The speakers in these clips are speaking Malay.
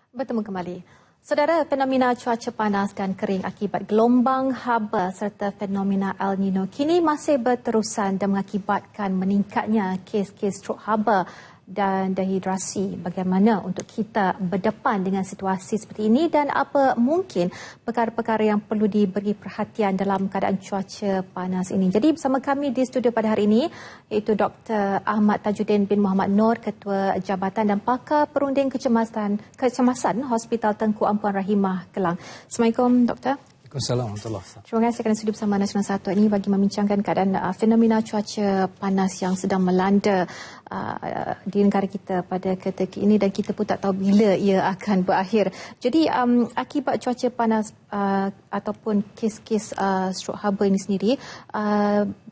Bertemu kembali. Saudara, fenomena cuaca panas dan kering akibat gelombang haba serta fenomena El Nino kini masih berterusan dan mengakibatkan meningkatnya kes-kes strok haba dan dehidrasi. Bagaimana untuk kita berdepan dengan situasi seperti ini dan apa mungkin perkara-perkara yang perlu diberi perhatian dalam keadaan cuaca panas ini. Jadi bersama kami di studio pada hari ini iaitu Dr. Ahmad Tajuddin bin Muhammad Noor, Ketua Jabatan dan Pakar Perunding Kecemasan Hospital Tengku Ampuan Rahimah, Kelang. Assalamualaikum, Doktor. Waalaikumsalam. Terima kasih kerana sudi bersama Nasional 1 ini bagi membincangkan keadaan fenomena cuaca panas yang sedang melanda di negara kita pada ketika ini dan kita pun tak tahu bila ia akan berakhir. Jadi akibat cuaca panas ataupun kes-kes strok haba ini sendiri,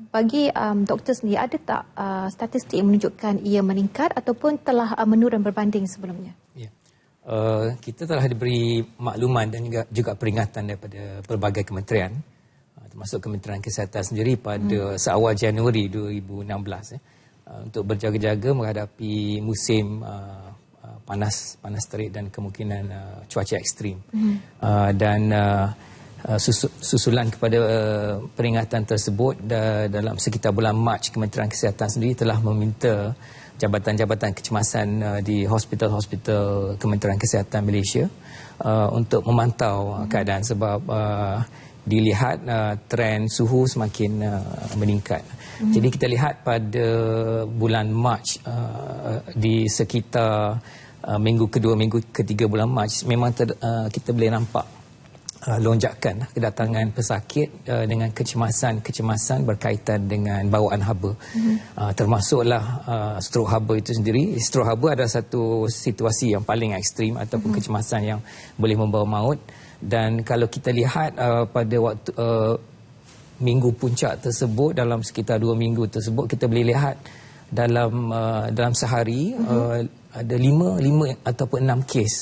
bagi doktor sendiri, ada tak statistik yang menunjukkan ia meningkat ataupun telah menurun berbanding sebelumnya? Ya. Kita telah diberi makluman dan juga peringatan daripada pelbagai kementerian, termasuk Kementerian Kesihatan sendiri pada seawal Januari 2016 untuk berjaga-jaga menghadapi musim panas terik dan kemungkinan cuaca ekstrim. Dan susulan kepada peringatan tersebut, dalam sekitar bulan Mac, Kementerian Kesihatan sendiri telah meminta jabatan-jabatan kecemasan di hospital-hospital Kementerian Kesihatan Malaysia untuk memantau keadaan sebab dilihat trend suhu semakin meningkat. Jadi kita lihat pada bulan Mac, di sekitar minggu kedua, minggu ketiga bulan Mac, memang kita boleh nampak lonjakan kedatangan pesakit dengan kecemasan berkaitan dengan bawaan haba. Termasuklah strok haba itu sendiri. Strok haba adalah satu situasi yang paling ekstrim ataupun kecemasan yang boleh membawa maut. Dan kalau kita lihat pada waktu minggu puncak tersebut, dalam sekitar 2 minggu tersebut, kita boleh lihat dalam sehari ada 5 ataupun 6 kes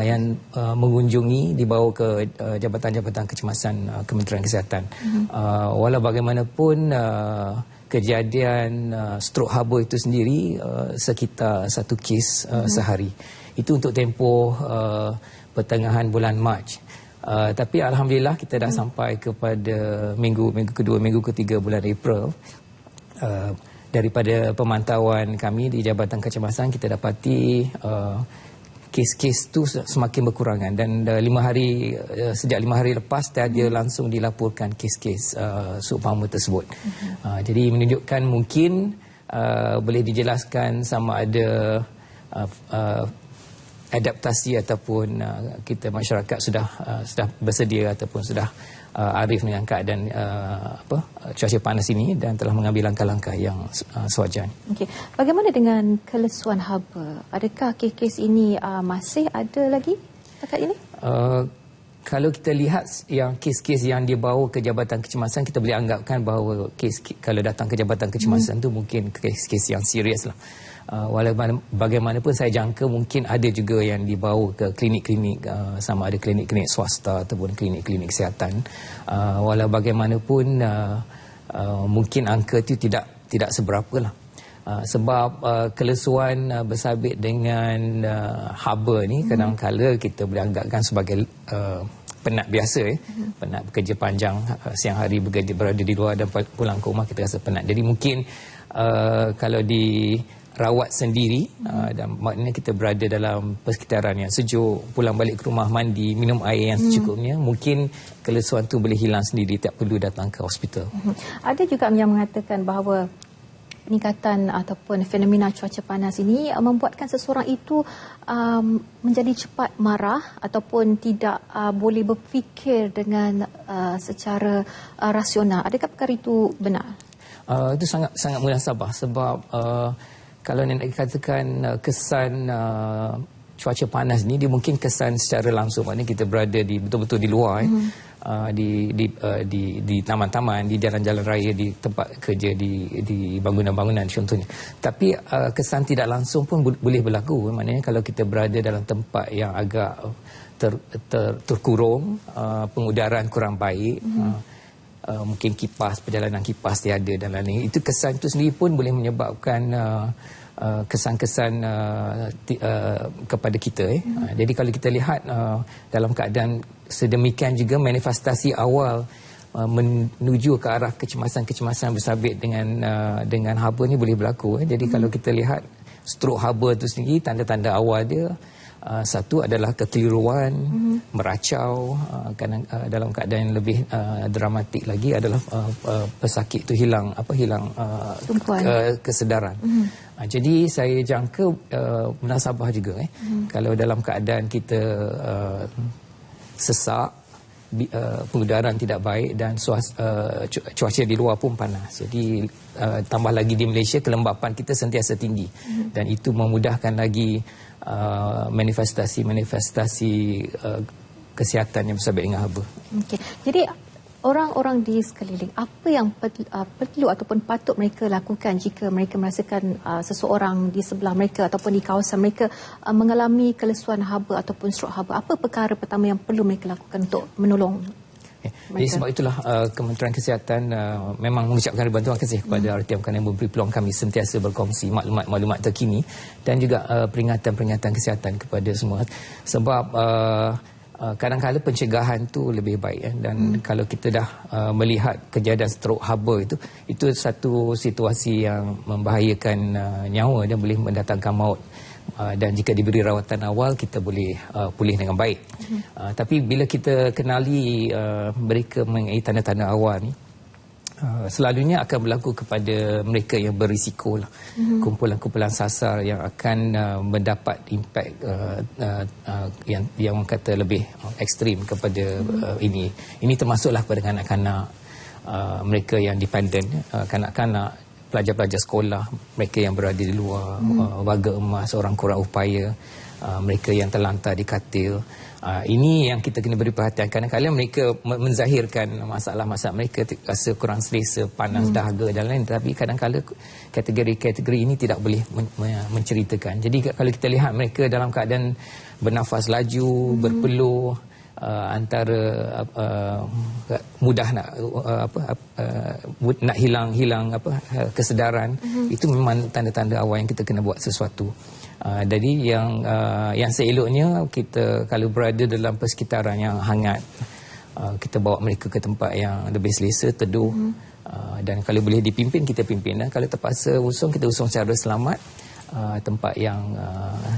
yang mengunjungi, dibawa ke jabatan-jabatan kecemasan Kementerian Kesihatan. Walau bagaimanapun kejadian strok haba itu sendiri sekitar 1 kes sehari. Itu untuk tempoh pertengahan bulan Mac. Tapi alhamdulillah kita dah sampai kepada minggu kedua, minggu ketiga bulan April. Daripada pemantauan kami di Jabatan Kecemasan, kita dapati kes-kes itu semakin berkurangan dan sejak 5 hari lepas tiada langsung dilaporkan kes-kes seumpama tersebut. Jadi menunjukkan mungkin boleh dijelaskan sama ada adaptasi ataupun kita masyarakat sudah bersedia ataupun sudah arif dengan keadaan cuaca panas ini dan telah mengambil langkah-langkah yang sewajarnya. Okey. Bagaimana dengan kelesuan haba? Adakah kes-kes ini masih ada lagi setakat ini? Kalau kita lihat yang kes-kes yang dibawa ke Jabatan Kecemasan, kita boleh anggapkan bahawa kalau datang ke Jabatan Kecemasan tu mungkin kes-kes yang serius lah. Walaupun bagaimanapun saya jangka mungkin ada juga yang dibawa ke klinik-klinik, sama ada klinik-klinik swasta ataupun klinik-klinik kesihatan. Walau bagaimanapun mungkin angka itu tidak seberapa lah. Sebab kelesuan bersabit dengan haba ni kadang-kala kita boleh anggapkan sebagai penat biasa. Penat bekerja panjang, siang hari berada di luar dan pulang ke rumah kita rasa penat. Jadi mungkin kalau dirawat sendiri dan maknanya kita berada dalam persekitaran yang sejuk, pulang balik ke rumah, mandi, minum air yang secukupnya, mungkin kelesuan tu boleh hilang sendiri, tak perlu datang ke hospital. Ada juga yang mengatakan bahawa peningkatan ataupun fenomena cuaca panas ini membuatkan seseorang itu menjadi cepat marah ataupun tidak boleh berfikir dengan secara rasional. Adakah perkara itu benar? Itu sangat munasabah sebab kalau nak dikatakan kesan cuaca panas ni, dia mungkin kesan secara langsung, maknanya kita berada betul-betul di luar, di taman-taman, di jalan-jalan raya, di tempat kerja, di bangunan-bangunan contohnya. Tapi kesan tidak langsung pun boleh berlaku. Maknanya kalau kita berada dalam tempat yang agak terkurung, pengudaran kurang baik, mungkin perjalanan kipas tiada dan lain-lain, itu kesan itu sendiri pun boleh menyebabkan kesan-kesan kepada kita. Jadi kalau kita lihat dalam keadaan sedemikian juga manifestasi awal menuju ke arah kecemasan-kecemasan bersabit dengan haba ni boleh berlaku. Jadi kalau kita lihat strok haba tu sendiri, tanda-tanda awal dia satu adalah kekeliruan, meracau, dalam keadaan yang lebih dramatik lagi adalah pesakit tu hilang kesedaran. Jadi saya jangka munasabah juga kalau dalam keadaan kita sesak, pengudaran tidak baik dan cuaca di luar pun panas. Jadi tambah lagi di Malaysia kelembapan kita sentiasa tinggi dan itu memudahkan lagi manifestasi kesihatan yang bersabit dengan haba. Okey. Jadi orang-orang di sekeliling, apa yang perlu ataupun patut mereka lakukan jika mereka merasakan seseorang di sebelah mereka ataupun di kawasan mereka mengalami kelesuan haba ataupun strok haba? Apa perkara pertama yang perlu mereka lakukan untuk menolong? Jadi sebab itulah Kementerian Kesihatan memang mengucapkan ribuan terima kasih kepada RTM kerana memberi peluang kami sentiasa berkongsi maklumat-maklumat terkini dan juga peringatan-peringatan kesihatan kepada semua. Sebab kadang-kadang pencegahan tu lebih baik dan kalau kita dah melihat kejadian strok haba itu satu situasi yang membahayakan nyawa dan boleh mendatangkan maut. Dan jika diberi rawatan awal kita boleh pulih dengan baik. Tapi bila kita kenali mereka mengenai tanda-tanda awal ni, selalunya akan berlaku kepada mereka yang berisiko lah. Kumpulan-kumpulan sasar yang akan mendapat impak yang orang kata lebih ekstrim kepada ini. Ini termasuklah kepada kanak-kanak, mereka yang dependent, kanak-kanak, pelajar-pelajar sekolah, mereka yang berada di luar, warga emas, orang kurang upaya, mereka yang terlantar di katil. Ini yang kita kena beri perhatian. Kadang-kadang mereka menzahirkan masalah-masalah mereka, rasa kurang selesa, panas dahaga dan lain. Tapi kadang-kadang kategori-kategori ini tidak boleh menceritakan. Jadi kalau kita lihat mereka dalam keadaan bernafas laju, berpeluh, antara mudah nak hilang kesedaran, itu memang tanda-tanda awal yang kita kena buat sesuatu. Jadi yang seeloknya kita kalau berada dalam persekitaran yang hangat, kita bawa mereka ke tempat yang lebih selesa, teduh, dan kalau boleh dipimpin kita pimpin, dan kalau terpaksa usung kita usung secara selamat tempat yang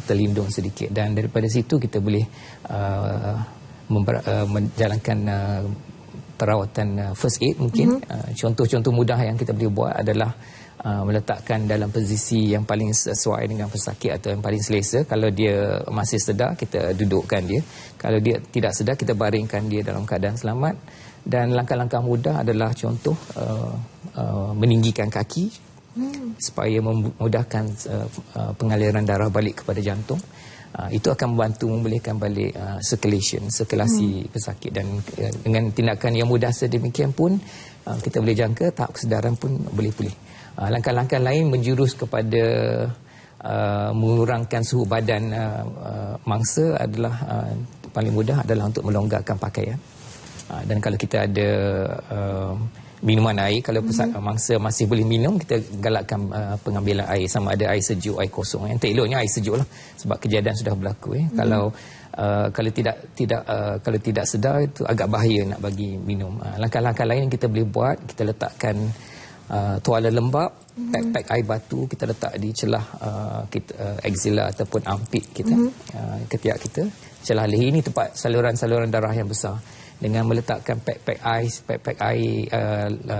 terlindung sedikit, dan daripada situ kita boleh menjalankan perawatan first aid mungkin. Contoh-contoh mudah yang kita boleh buat adalah meletakkan dalam posisi yang paling sesuai dengan pesakit atau yang paling selesa. Kalau dia masih sedar, kita dudukkan dia. Kalau dia tidak sedar, kita baringkan dia dalam keadaan selamat. Dan langkah-langkah mudah adalah contoh meninggikan kaki supaya memudahkan pengaliran darah balik kepada jantung. Itu akan membantu memulihkan balik sirkulasi pesakit, dan dengan tindakan yang mudah sedemikian pun kita boleh jangka tahap kesedaran pun boleh pulih. Langkah-langkah lain menjurus kepada mengurangkan suhu badan mangsa adalah paling mudah adalah untuk melonggarkan pakaian. Dan kalau kita ada minuman air, kalau mangsa masih boleh minum, kita galakkan pengambilan air, sama ada air sejuk, air kosong. Yang tereloknya air sejuk lah, sebab kejadian sudah berlaku. Kalau tidak sedar, itu agak bahaya nak bagi minum. Langkah-langkah lain yang kita boleh buat, kita letakkan tuala lembap, pack air batu, kita letak di celah axilla ataupun armpit kita, ketiak kita, celah leher. Ini tempat saluran-saluran darah yang besar. Dengan meletakkan pack air,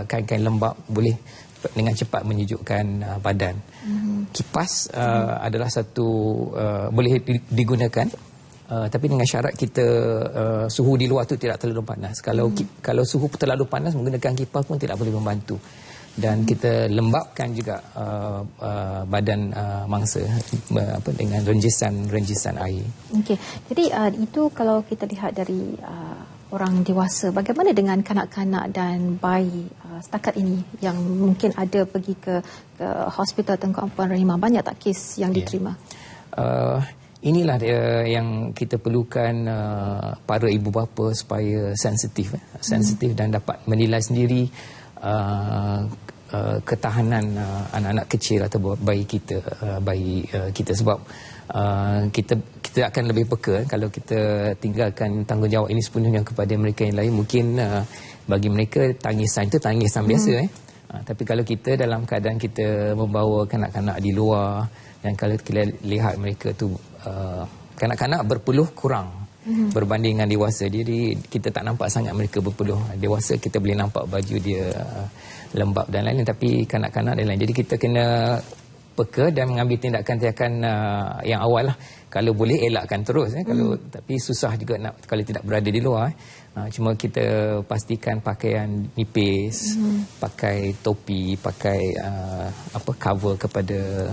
kain-kain lembap, boleh dengan cepat menyejukkan badan. Kipas adalah satu boleh digunakan, tapi dengan syarat kita suhu di luar tu tidak terlalu panas. Kalau suhu terlalu panas, menggunakan kipas pun tidak boleh membantu. Dan kita lembapkan juga badan mangsa dengan renjisan air. Okey. Jadi itu kalau kita lihat dari orang dewasa. Bagaimana dengan kanak-kanak dan bayi setakat ini yang mungkin ada pergi ke hospital Tengku Puan Rahimah? Banyak tak kes yang diterima? Inilah yang kita perlukan, para ibu bapa supaya sensitif dan dapat menilai sendiri ketahanan anak-anak kecil atau bayi kita sebab kita akan lebih peka kalau kita tinggalkan tanggungjawab ini sepenuhnya kepada mereka yang lain. Mungkin bagi mereka tangisan itu tangisan biasa tapi kalau kita dalam keadaan kita membawa kanak-kanak di luar dan kalau kita lihat mereka tu kanak-kanak berpeluh kurang berbanding dengan dewasa. Jadi kita tak nampak sangat mereka berpeluh. Dewasa kita boleh nampak baju dia lembap dan lain-lain tapi kanak-kanak dan lain. Jadi kita kena peka dan mengambil tindakan-tindakan yang awal lah. Kalau boleh elakkan terus kalau tapi susah juga nak kalau tidak berada di luar. Cuma kita pastikan pakaian nipis, pakai topi, pakai cover kepada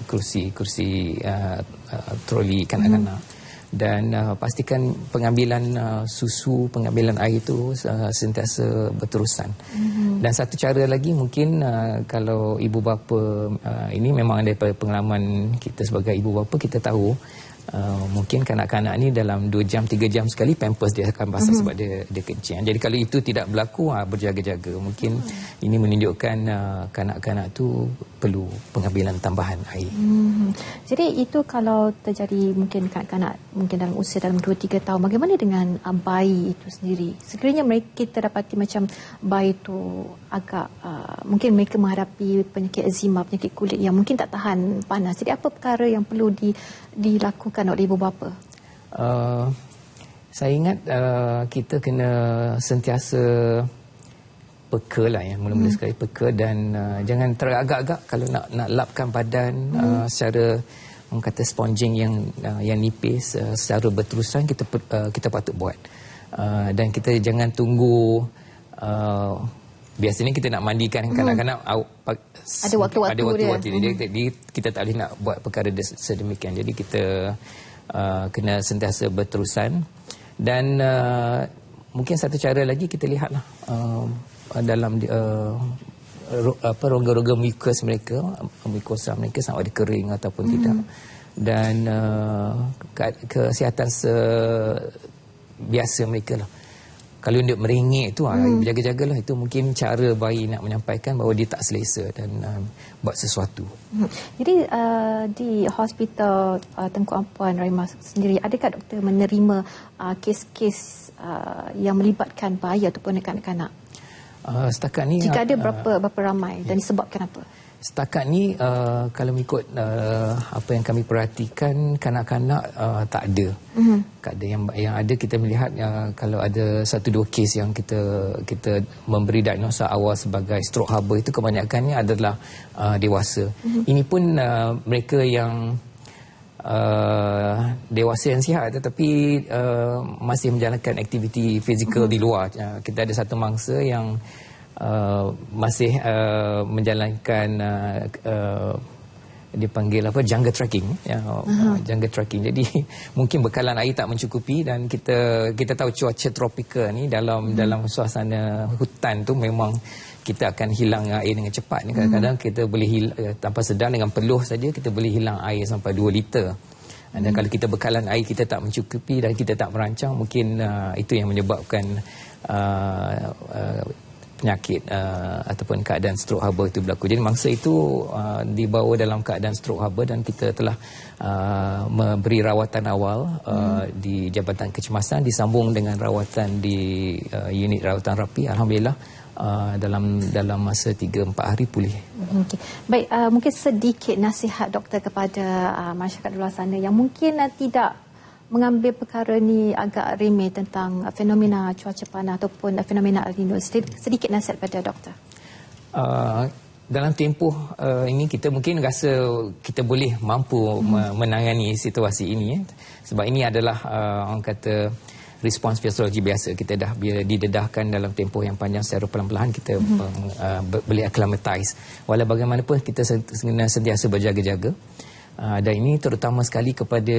kerusi troli kanak-kanak. Dan pastikan pengambilan susu, pengambilan air itu sentiasa berterusan. Dan satu cara lagi mungkin kalau ibu bapa ini memang daripada pengalaman kita sebagai ibu bapa kita tahu mungkin kanak-kanak ni dalam 2 jam 3 jam sekali pampers dia akan basah sebab dia kencing. Jadi kalau itu tidak berlaku berjaga-jaga. Mungkin ini menunjukkan kanak-kanak tu perlu pengambilan tambahan air. Jadi itu kalau terjadi mungkin kanak-kanak mungkin dalam usia dalam 2-3 tahun, bagaimana dengan bayi itu sendiri? Sekiranya kita dapati macam bayi itu agak mungkin mereka menghadapi penyakit eczema, penyakit kulit yang mungkin tak tahan panas. Jadi apa perkara yang perlu dilakukan oleh ibu bapa? Saya ingat kita kena sentiasa peka lah mula-mula sekali peka dan jangan teragak-agak kalau nak lapkan badan secara orang kata sponging yang nipis secara berterusan kita patut buat dan kita jangan tunggu biasanya kita nak mandikan kanak-kanak ada waktu-waktu dia. Jadi kita tak boleh nak buat perkara sedemikian. Jadi kita kena sentiasa berterusan dan mungkin satu cara lagi kita lihatlah dalam rongga-rongga mukus mereka, mukosa mereka sama ada kering ataupun tidak. Dan kesihatan biasa mereka lah. Kalau dia meringik tu berjaga-jagalah. Itu mungkin cara bayi nak menyampaikan bahawa dia tak selesa dan buat sesuatu. Jadi di Hospital Tengku Ampuan Rahimah sendiri, adakah doktor menerima kes-kes yang melibatkan bayi ataupun kanak-kanak? Setakat ni jika ada berapa ramai dan disebabkan apa? Setakat ni kalau mengikut apa yang kami perhatikan kanak-kanak tak ada. Yang ada kita melihat kalau ada 1-2 kes yang kita memberi diagnosa awal sebagai stroke harbor itu kebanyakannya adalah dewasa. Ini pun mereka yang dewasa yang sihat tetapi masih menjalankan aktiviti fizikal di luar. Kita ada satu mangsa yang masih menjalankan dipanggil jungle trekking jungle trekking. Jadi mungkin bekalan air tak mencukupi dan kita tahu cuaca tropika ni dalam suasana hutan tu memang kita akan hilang air dengan cepat ni. Kadang-kadang kita boleh tanpa sedar dengan peluh saja kita boleh hilang air sampai 2 liter. Dan kalau kita bekalan air kita tak mencukupi dan kita tak merancang, mungkin itu yang menyebabkan penyakit ataupun keadaan stroke harbor itu berlaku. Jadi mangsa itu dibawa dalam keadaan stroke harbor dan kita telah memberi rawatan awal di Jabatan Kecemasan disambung dengan rawatan di unit rawatan rapi. Alhamdulillah dalam masa 3-4 hari pulih. Baik, mungkin sedikit nasihat doktor kepada masyarakat di luar sana yang mungkin tidak mengambil perkara ni agak remeh tentang fenomena cuaca panas ataupun fenomena El Nino. Sedikit nasihat pada doktor. Dalam tempoh ini kita mungkin rasa kita boleh mampu menangani situasi ini sebab ini adalah orang kata respons fisiologi biasa. Kita dah bila didedahkan dalam tempoh yang panjang secara perlahan-lahan kita boleh acclimatize. Walau bagaimanapun kita kena sentiasa berjaga-jaga. Dan ini terutama sekali kepada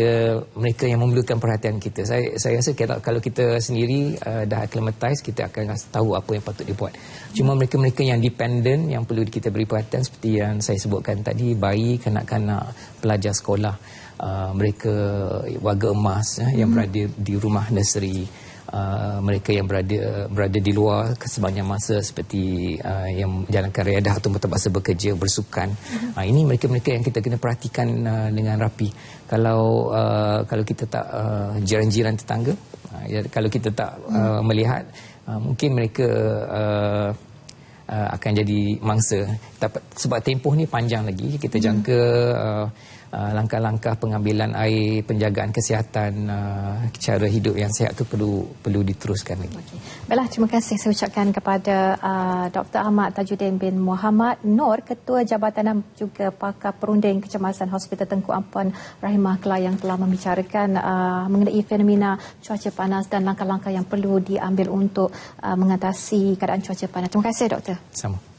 mereka yang memerlukan perhatian kita. Saya rasa kalau kita sendiri dah acclimatize, kita akan tahu apa yang patut dibuat. Cuma mereka-mereka yang dependent yang perlu kita beri perhatian seperti yang saya sebutkan tadi, bayi, kanak-kanak, pelajar sekolah, mereka warga emas yang berada di rumah nursery, mereka yang berada di luar sebanyak masa seperti yang menjalankan riadah atau terpaksa bekerja, bersukan. Ini mereka-mereka yang kita kena perhatikan dengan rapi. Kalau kita tak jiran-jiran tetangga, kalau kita tak melihat, mungkin mereka akan jadi mangsa. Sebab tempoh ni panjang lagi, kita jangka langkah-langkah pengambilan air, penjagaan kesihatan, cara hidup yang sihat tu perlu diteruskan lagi. Okay. Baiklah, terima kasih saya ucapkan kepada Dr. Ahmad Tajuddin bin Muhammad Nur, Ketua Jabatan dan juga Pakar Perunding Kecemasan Hospital Tengku Ampuan Rahimah Kelah, yang telah membicarakan mengenai fenomena cuaca panas dan langkah-langkah yang perlu diambil untuk mengatasi keadaan cuaca panas. Terima kasih, Doktor. Sama.